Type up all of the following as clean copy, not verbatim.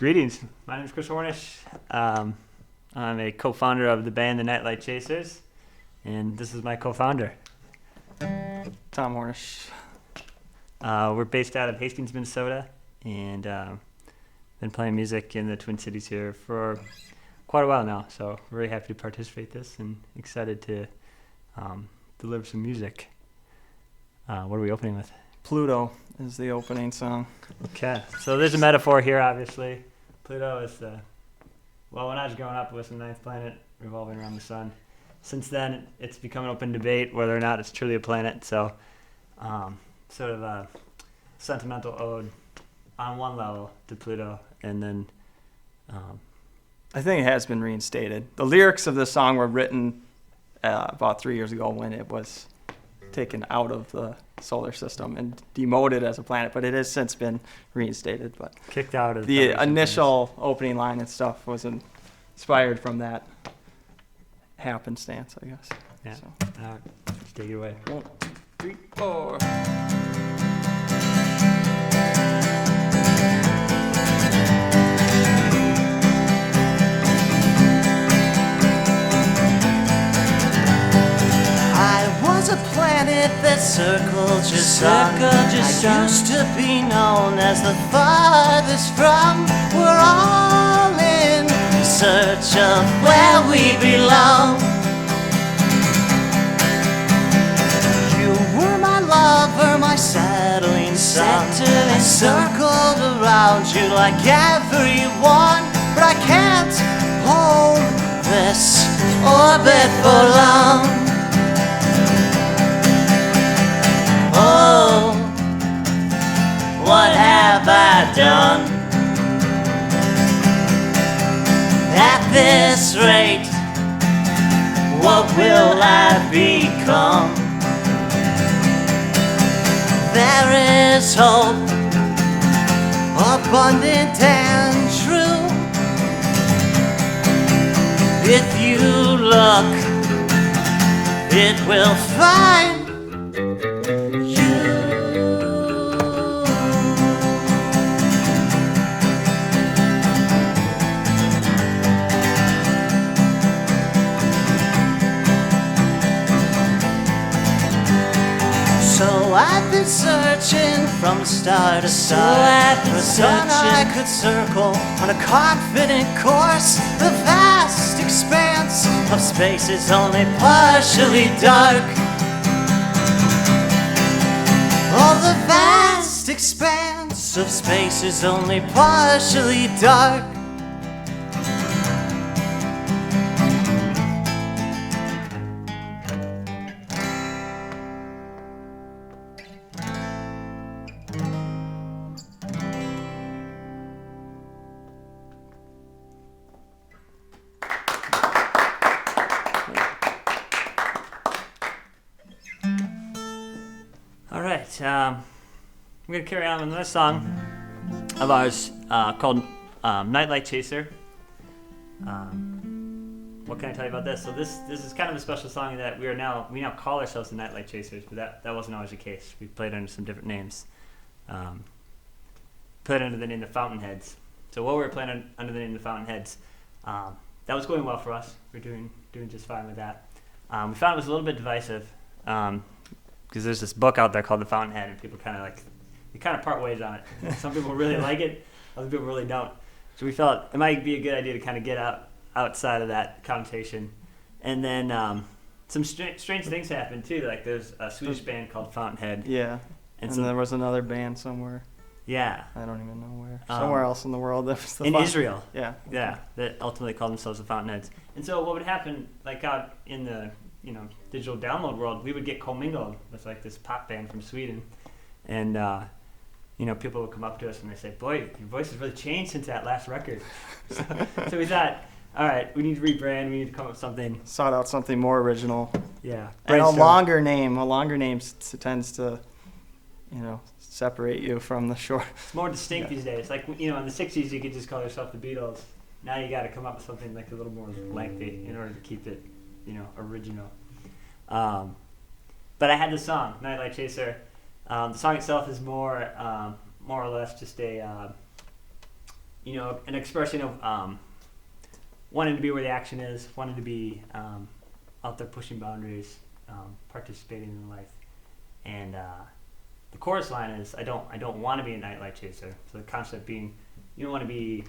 Greetings. My name is Chris Hornish. I'm a co-founder of the band The Nightlight Chasers, and this is my co-founder. Tom Hornish. We're based out of Hastings, Minnesota, and been playing music in the Twin Cities here for quite a while now. So we're very happy to participate in this and excited to deliver some music. What are we opening with? Pluto is the opening song. Okay, so there's a metaphor here, obviously. Pluto is when I was growing up, it was the ninth planet revolving around the sun. Since then, it's become an open debate whether or not it's truly a planet. So, sort of a sentimental ode on one level to Pluto, and then I think it has been reinstated. The lyrics of this song were written about 3 years ago when it was taken out of the solar system and demoted as a planet, but it has since been reinstated. But kicked out of the initial opening line and stuff was inspired from that happenstance, I guess. Yeah. So. All right. Let's take it away. 1, 2, 3, 4. A planet that circled your sun. I used to be known as the farthest from. We're all in search of where we belong. You were my lover, my settling sun. I circled around you like everyone, but I can't hold this orbit for long. Oh, what have I done? At this rate, what will I become? There is hope, abundant and true. If you look, it will find I've been searching from star to star for a sun I could circle on a confident course. The vast expanse of space is only partially dark. Oh, the vast expanse of space is only partially dark. I'm going to carry on with another song of ours called Nightlight Chaser. What can I tell you about this? So this is kind of a special song that we now call ourselves the Nightlight Chasers, but that wasn't always the case. We played under some different names. Played under the name the Fountainheads. So while we were playing under the name the Fountainheads, that was going well for us. We're doing just fine with that. We found it was a little bit divisive. Because there's this book out there called The Fountainhead, and people kind of part ways on it. Some people really like it, other people really don't. So we felt it might be a good idea to kind of get outside of that connotation. And then some strange things happened too. Like there's a Swedish band called Fountainhead. Yeah, and there was another band somewhere. Yeah. I don't even know where. Somewhere else in the world. That was Israel. Yeah. Yeah, that ultimately called themselves the Fountainheads. And so what would happen, like out in the digital download world, we would get commingled with like this pop band from Sweden, and people would come up to us and they say, "Boy, your voice has really changed since that last record." So we thought, all right, we need to rebrand. We need to come up with something. Sought out something more original. Yeah, and a longer name. A longer name tends to, separate you from the short. It's more distinct these days. Like in the '60s, you could just call yourself the Beatles. Now you got to come up with something like a little more lengthy in order to keep it, original. But I had the song, Nightlight Chaser. The song itself is more or less just a an expression of wanting to be where the action is, wanting to be out there pushing boundaries, participating in life. And the chorus line is, I don't want to be a nightlight chaser. So the concept being, you don't want to be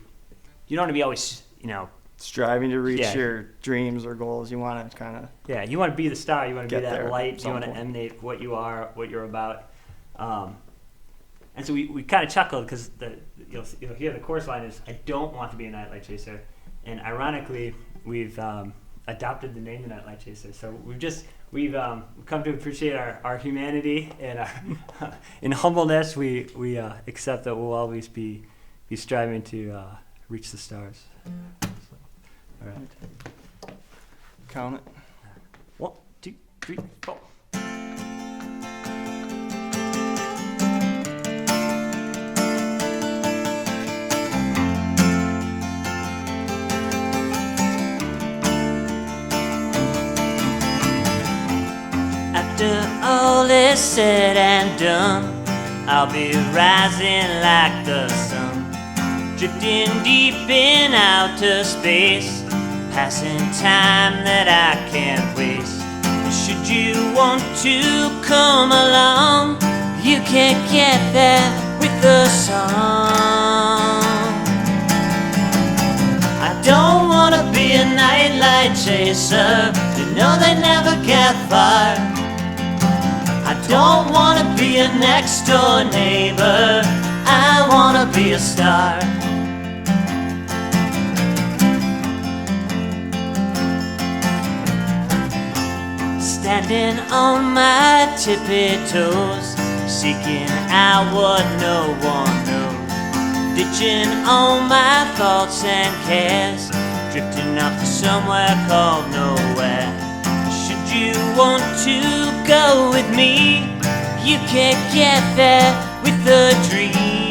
always, striving to reach Yeah. your dreams or goals. You want to kind of yeah, you want to be the star. You want to be Get there that at light. You some want to point. emanate what you are, what you're about. And so we kind of chuckled because you'll hear the chorus line is, I don't want to be a nightlight chaser. And ironically, we've adopted the name the Nightlight Chaser. So we've come to appreciate our humanity, and our in humbleness we accept that we'll always be striving to reach the stars. All right. count it. 1, 2, 3, 4. After all is said and done, I'll be rising like the sun, drifting deep in outer space, passing time that I can't waste. Should you want to come along, you can get there with the song. I don't wanna be a nightlight chaser, you know they never get far. I don't wanna be a next door neighbor, I wanna be a star. Standing on my tippy toes, seeking out what no one knows, ditching all my thoughts and cares, drifting off to somewhere called nowhere. Should you want to go with me, you can get there with a dream.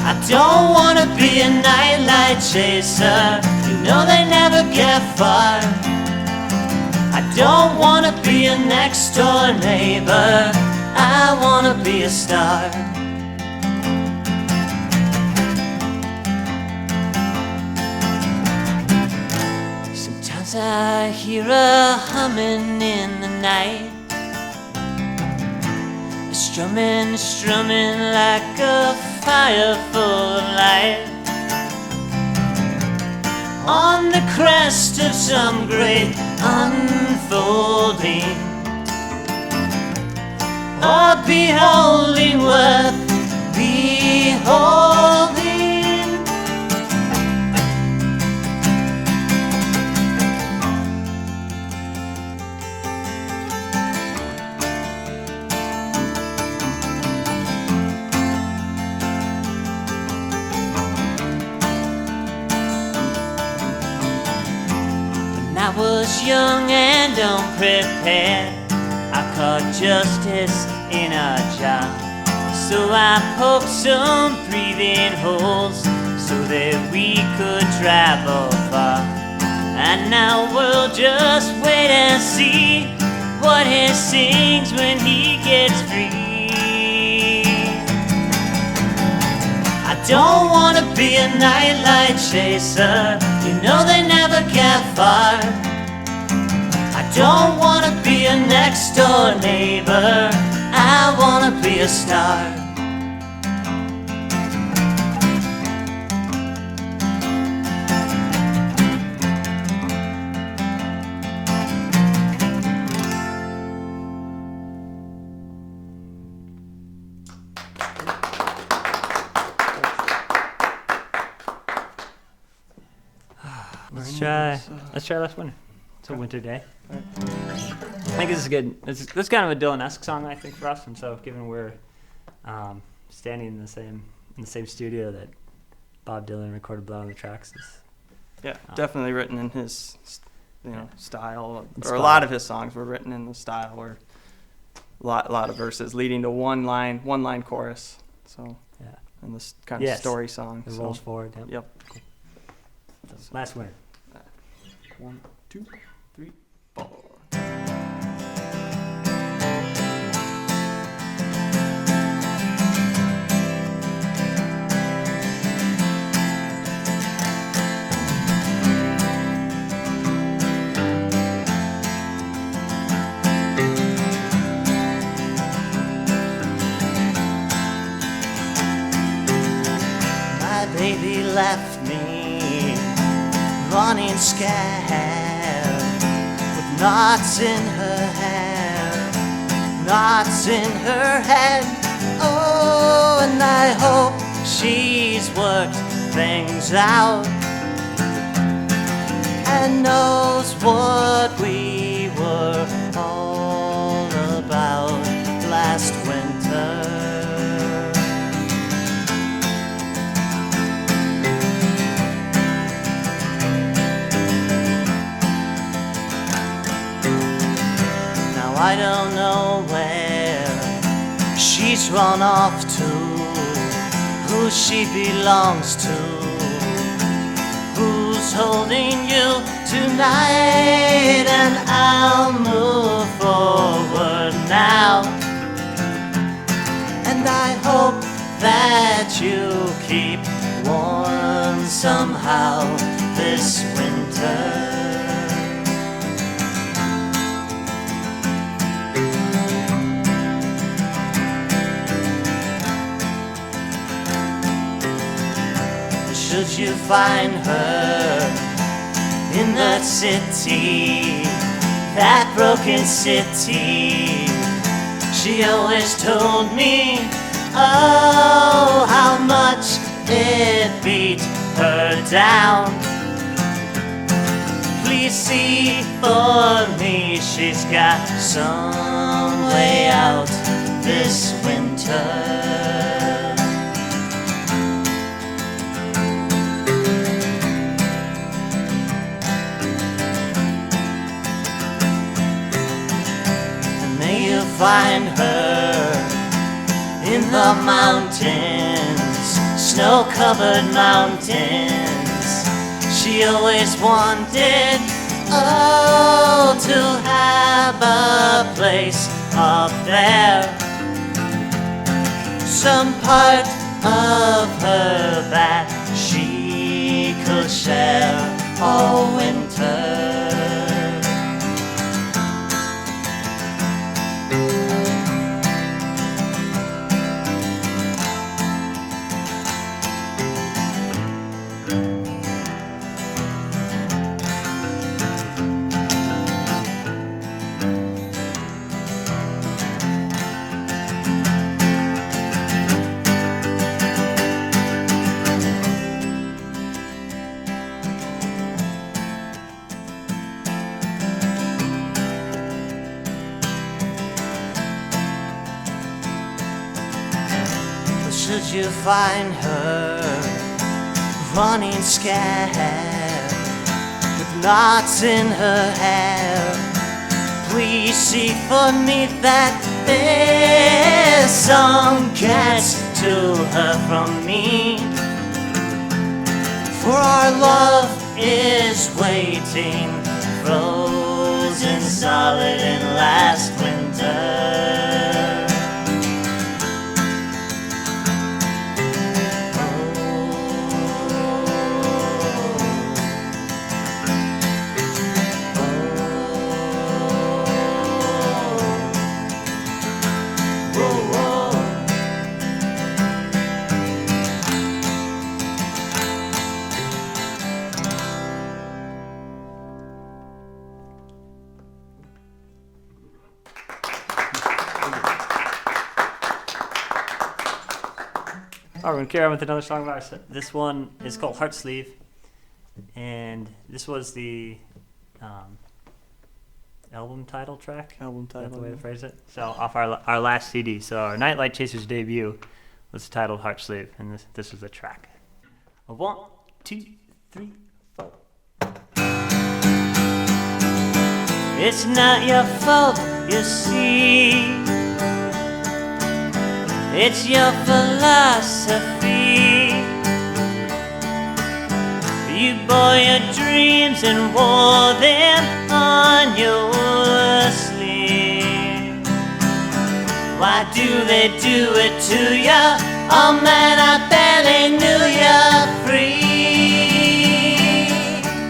I don't wanna be a nightlight chaser, you know they never get far. I don't wanna be a next door neighbor, I wanna be a star. Sometimes I hear a humming in the night, strumming, strumming like a fire full of light, on the crest of some great unfolding, or beholding worth beholding. I was young and unprepared, I caught justice in a jar, so I poked some breathing holes so that we could travel far. And now we'll just wait and see what he sings when he gets free. I don't wanna be a nightlight chaser, you know they never get far. I don't wanna be a next door neighbor, I wanna be a star. Let's try Last Winter. It's a winter day. I think this is good. This is kind of a Dylan-esque song, I think, for us. And so, given we're standing in the same studio that Bob Dylan recorded "Blood on the Tracks," Yeah, definitely written in his, style. Or a Inspired. lot of his songs were written in the style where a lot of verses leading to one line chorus. So yeah, and this kind of Yes. story song. it so, rolls forward. Yep. Yep. So, Last Winter. 1, 2, 3, 4. baby left me running scared, with knots in her hair, knots in her head. Oh, and I hope she's worked things out and knows what we were all about last winter. Now I don't know where she's run off to, who she belongs to, who's holding you tonight. And I'll move forward now, and I hope that you keep warm somehow this winter. Should you find her in that city, that broken city, she always told me, oh, how much it beat her down. Please see for me, she's got some way out this winter. Find her in the mountains, snow-covered mountains. She always wanted, oh, to have a place up there, some part of her that she could share all winter. Should you find her running scared, with knots in her hair, please see for me that this song gets to her from me. For our love is waiting, frozen solid in last winter. All right, we're going to carry on with another song of ours. This one is called Heartsleeve, and this was the album title track. Album Is that the title. way to phrase it? So off our last CD. So our Nightlight Chasers debut was titled Heartsleeve, and this was the track. 1, 2, 3, 4. It's not your fault, you see. It's your philosophy. You bore your dreams and wore them on your sleeve. Why do they do it to ya? Oh man, I barely knew ya free.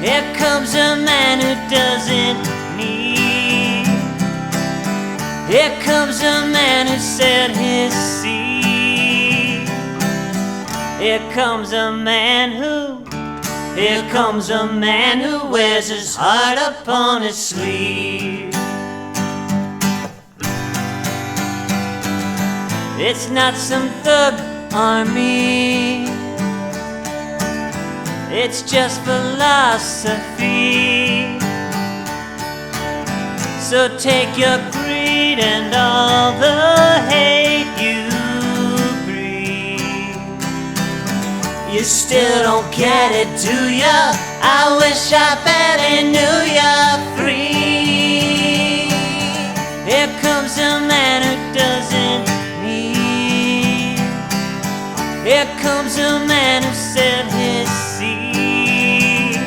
Here comes a man who doesn't need. Here comes a man who set his seed. Here comes a man who wears his heart upon his sleeve. It's not some thug army, it's just philosophy. So take your greed and all the hate you breed. You still don't get it, do ya? I wish I better knew ya free. Here comes a man who doesn't need. Here comes a man who set his seed.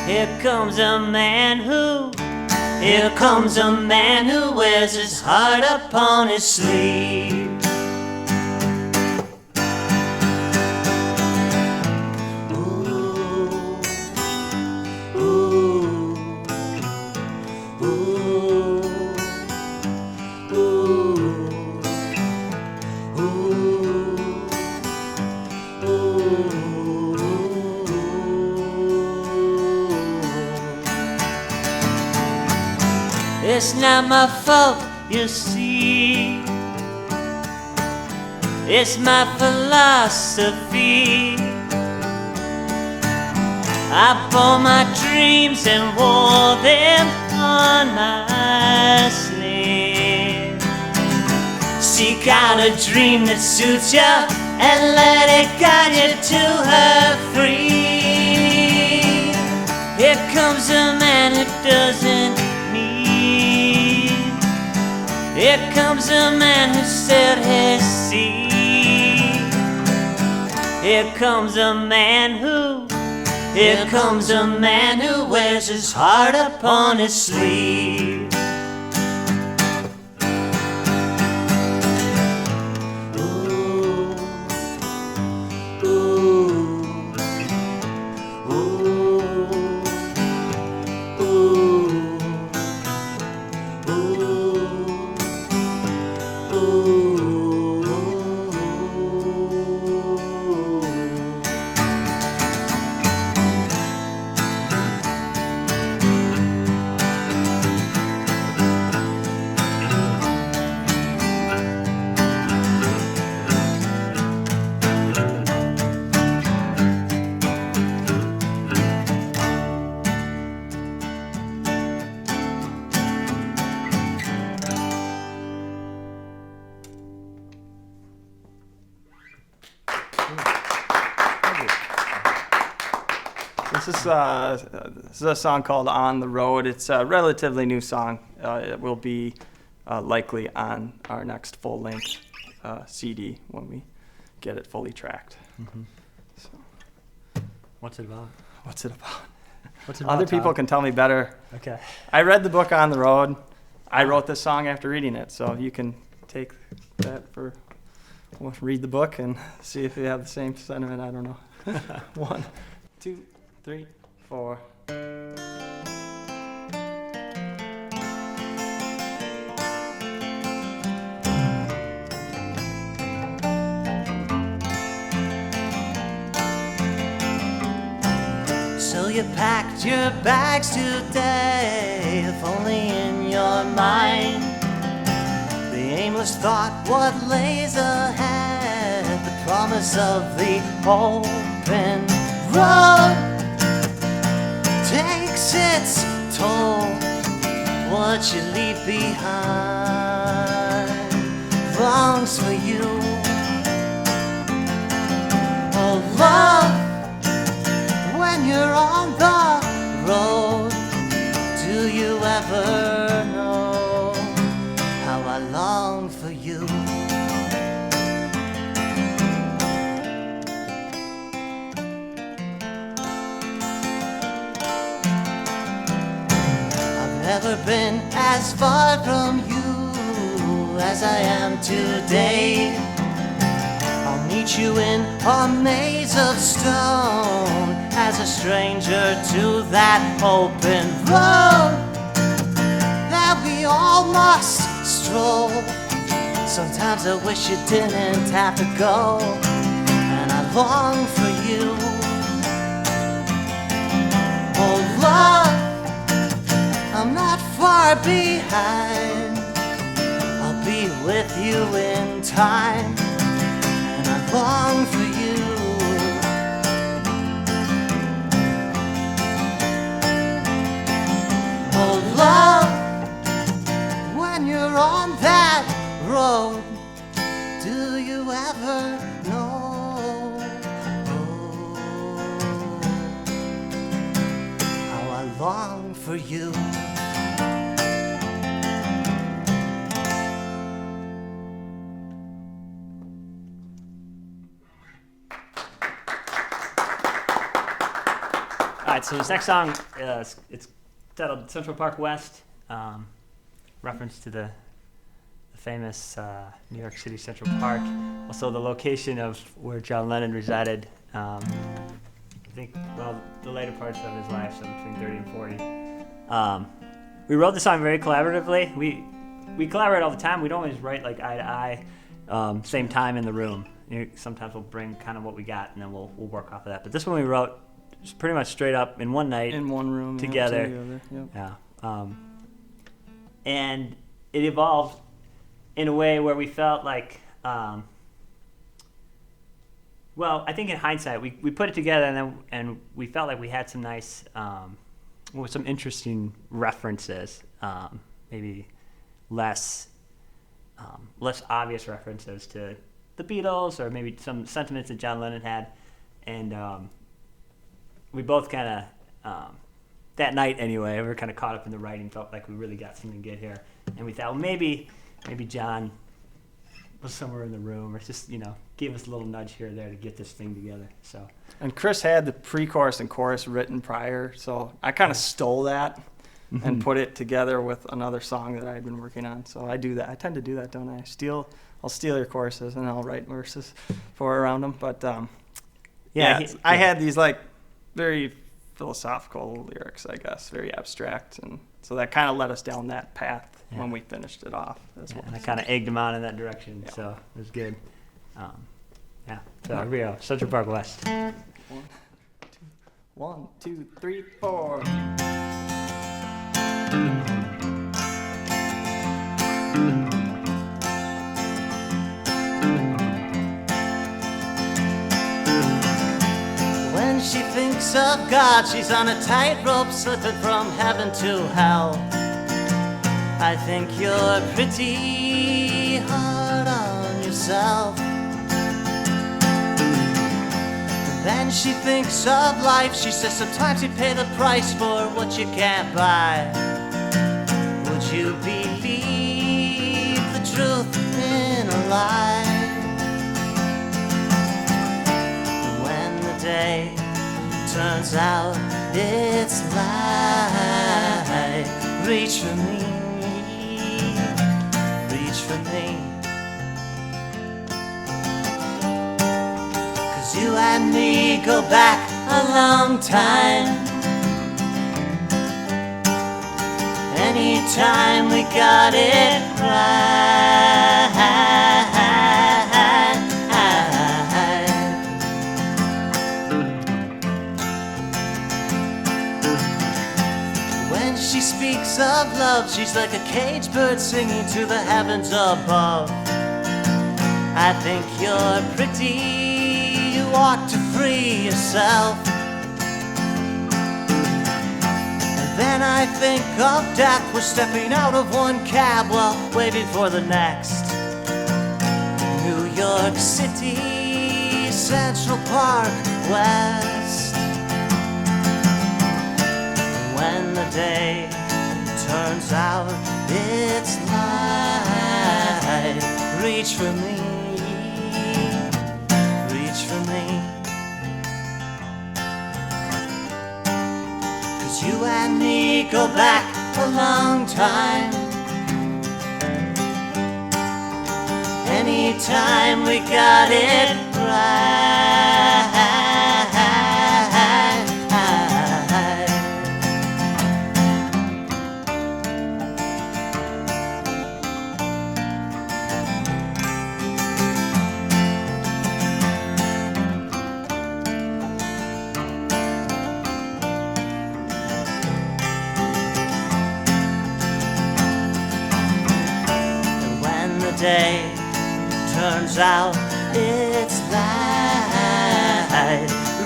Here comes a man who wears his heart upon his sleeve. It's not my fault, you see. It's my philosophy. I bore my dreams and wore them on my sleeve. Seek out a dream that suits ya and let it guide you to her free. Here comes a man who doesn't need. Here comes a man who set his seed. Here comes a man who wears his heart upon his sleeve. This is a song called On the Road. It's a relatively new song. It will be likely on our next full-length CD when we get it fully tracked. Mm-hmm. So, What's it about? what's it about? What's it about, Other people Tom? can tell me better. Okay. I read the book On the Road. I wrote this song after reading it, so you can take that for, well, read the book and see if you have the same sentiment. I don't know. 1, 2, 3, 4. So you packed your bags today, if only in your mind. The aimless thought, what lays ahead, the promise of the open road takes its toll. What you leave behind longs for you. Oh, love, when you're on the road, do you ever know how I long for you? I've never been as far from you as I am today. I'll meet you in a maze of stone, as a stranger to that open road that we all must stroll. Sometimes I wish you didn't have to go, and I long for you. Oh love, I'm not far behind. I'll be with you in time, and I long for you. Oh love, when you're on that road, do you ever know how I long for you? All right, so this next song, it's titled Central Park West, reference to the famous New York City Central Park. Also the location of where John Lennon resided, I think, well, the later parts of his life, so between 30 and 40. We wrote the song very collaboratively. We collaborate all the time. We don't always write like eye to eye, same time in the room. Sometimes we'll bring kind of what we got, and then we'll work off of that. But this one we wrote just pretty much straight up in one night. In one room. Together. Yep. Yeah. And it evolved in a way where we felt like, well, I think in hindsight, we put it together and we felt like we had some nice, some interesting references, maybe less obvious references to the Beatles, or maybe some sentiments that John Lennon had. And we both kind of, that night anyway, we were kind of caught up in the writing, felt like we really got something good here. And we thought, well, maybe John was somewhere in the room, or just, gave us a little nudge here or there to get this thing together. So. And Chris had the pre-chorus and chorus written prior, so I kind of stole that and put it together with another song that I had been working on. So I do that. I tend to do that, don't I? I'll steal your choruses and I'll write verses around them. But I had these like very philosophical lyrics, I guess, very abstract, and so that kind of led us down that path when we finished it off as well. And I kind of egged him on in that direction, so it was good. So here we go, Central Park West. 1, 2, 3, 4. When she thinks of God, she's on a tightrope slipping from heaven to hell. I think you're pretty hard on yourself. Then she thinks of life. She says sometimes you pay the price for what you can't buy. Would you believe the truth in a lie? When the day turns out it's light, reach for me, reach for me. You and me go back a long time. Anytime we got it right. When she speaks of love, she's like a caged bird singing to the heavens above. I think you're pretty, you ought to free yourself. And then I think of death. We're stepping out of one cab while waiting for the next. New York City, Central Park West. When the day turns out it's light, reach for me, for me. 'Cause you and me go back a long time. Anytime we got it right. turns out it's light.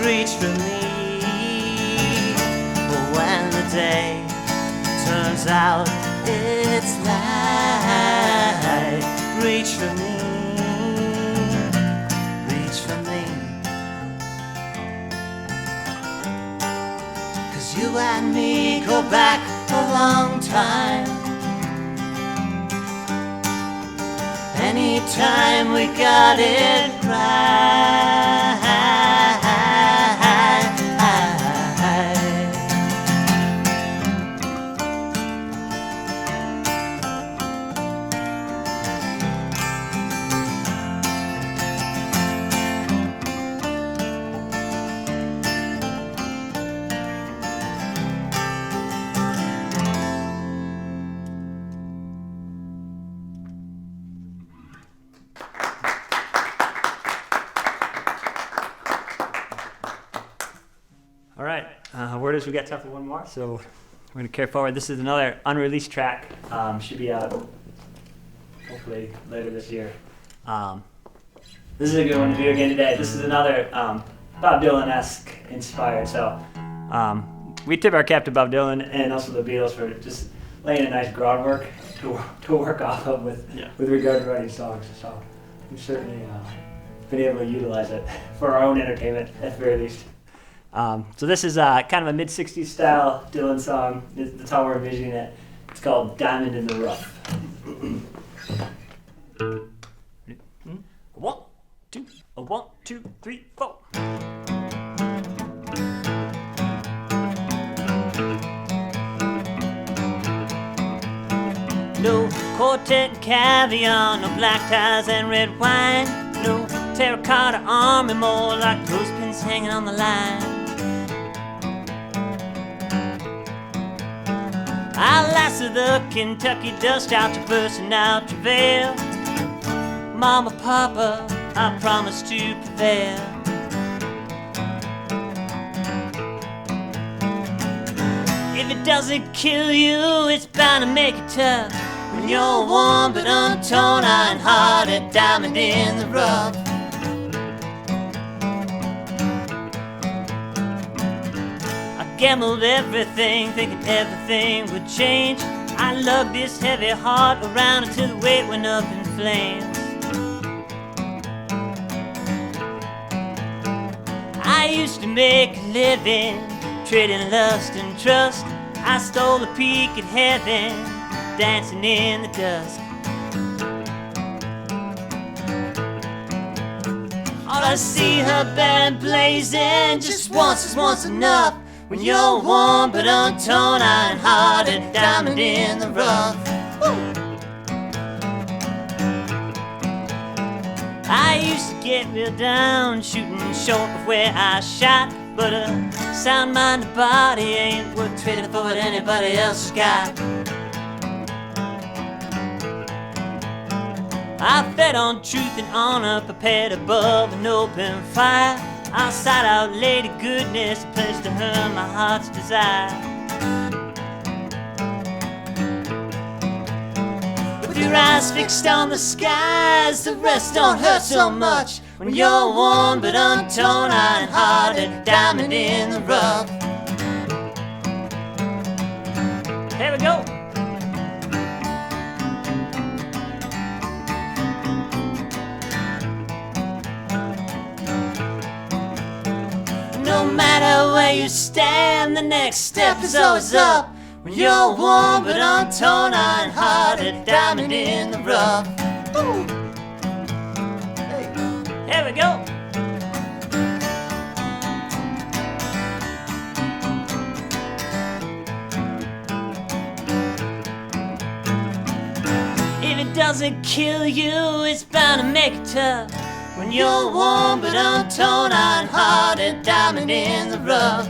Reach for me. When the day turns out it's light. Reach for me. Reach for me. 'Cause you and me go back a long time. Anytime we got it right. All right, word is we got time for one more, so we're going to carry forward. This is another unreleased track. Should be out hopefully later this year. This is a good one to do again today. This is another Bob Dylan-esque inspired. So we tip our cap to Bob Dylan and also the Beatles for just laying a nice groundwork to work off of with regard to writing songs. So we've certainly been able to utilize it for our own entertainment at the very least. So this is kind of a mid-60s style Dylan song. That's how we're envisioning it. It's called Diamond in the Rough. 1, 2, 1, 2, 3, 4. No quartet and caviar, no black ties and red wine, no terracotta army, more like clothespins hanging on the line. I lasted the Kentucky dust out to bursting out travail. Mama, Papa, I promise to prevail. If it doesn't kill you, it's bound to make it tough. When you're warm but untorn, iron-hearted, diamond in the rough. Gambled everything, thinking everything would change. I lugged this heavy heart around until the weight went up in flames. I used to make a living, trading lust and trust. I stole a peek at heaven, dancing in the dusk. All I see her band blazing, just once is once enough. When you're warm but untorn, iron-hearted, diamond in the rough. Woo! I used to get real down, shooting short of where I shot. But a sound-minded body ain't worth trading for what anybody else has got. I fed on truth and honor, prepared above an open fire. I sought out Lady Goodness, a place to her my heart's desire. With your eyes fixed on the skies, the rest don't hurt so much. When you're warm but untorn, iron-hearted, diamond in the rough. Here we go. No matter where you stand, the next step is always up. When you're warm but untorn, iron-hearted, diamond in the rough. Woo. Hey. Here we go. If it doesn't kill you, it's bound to make it tough. When you're warm but untorn, iron-hearted, diamond in the rough.